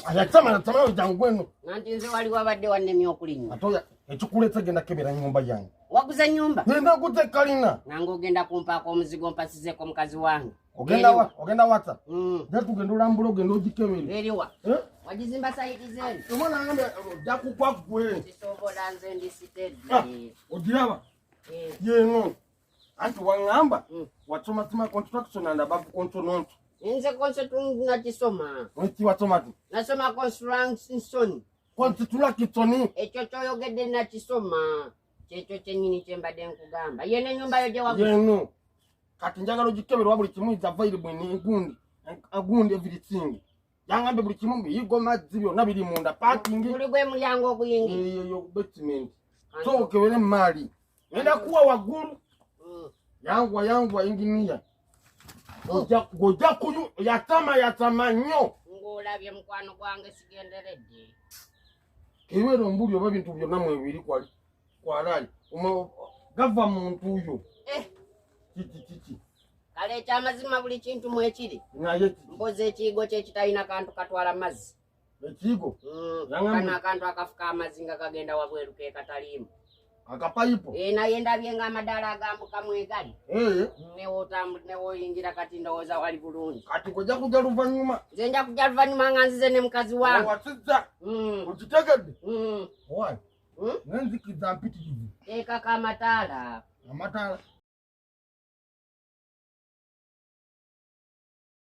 Ayatama ujangweno. Nanti nze wali wabadde wannemye okulinya. Atoya ekikuletse genda kebera nyumba yange. Waguza nyumba? Nenda kuze kalina. Nange ogenda kumpaako omuzigo mpasizeko mukazi wange. Ogenda wata? Nda tugenda olambula ogenda ogikebere. Eriwa? Wagizimba sayidi zenu? Omwana ngambe jakukwa gwe. Kisobola nze ndi sitedde. Odiraba? Yeno. Anti wangamba wasoma sima construction and above consonant. Nze construction nakisoma. Wiki wasoma tu? Nasoma construction. Konstitula kitoni. Ekyo kyoyogedde nakisoma. Kyekyo kyennyini kye mbadde nkugamba. Yene nyumba yo gye waguza? Yeno. Kati njagala ogikebere wa buli kimu is available in gundi everything. Yangambe buli kimu biyigo mazzi byonna biri munda parking. Buli gwe mulyango oguyingira. Yo basement. So okebere mali. Nenda kuwa waggulu. Yangwa engineer. Goja kuyu yatama nnyo. Ng'olabye mukwano gwange sigenderedde. Kewero mbuli oba bintu byonna mwebiri kwalali. Gava muntu yo. Kiki. Kale ekyamazima buli kintu mwekiri. Naye mboze ekigo kye kitalina kantu katwala mazzi. Ekigo? Kana akantu akafuka amazzi nga kagenda wabweru ke katalimu. Akapayipo? Naye ndabye nga amadaala agambuka mwegali. Newoyingira kati ndowooza wali bulungi. Kati kojja kujja luvannyuma? Nze nja kujja luvannyuma nga nzize ne mukazi wange. Wasizza? Okitegedde? Why? Nenzikiriza mpitirivu. Teekako amataala. Amataala?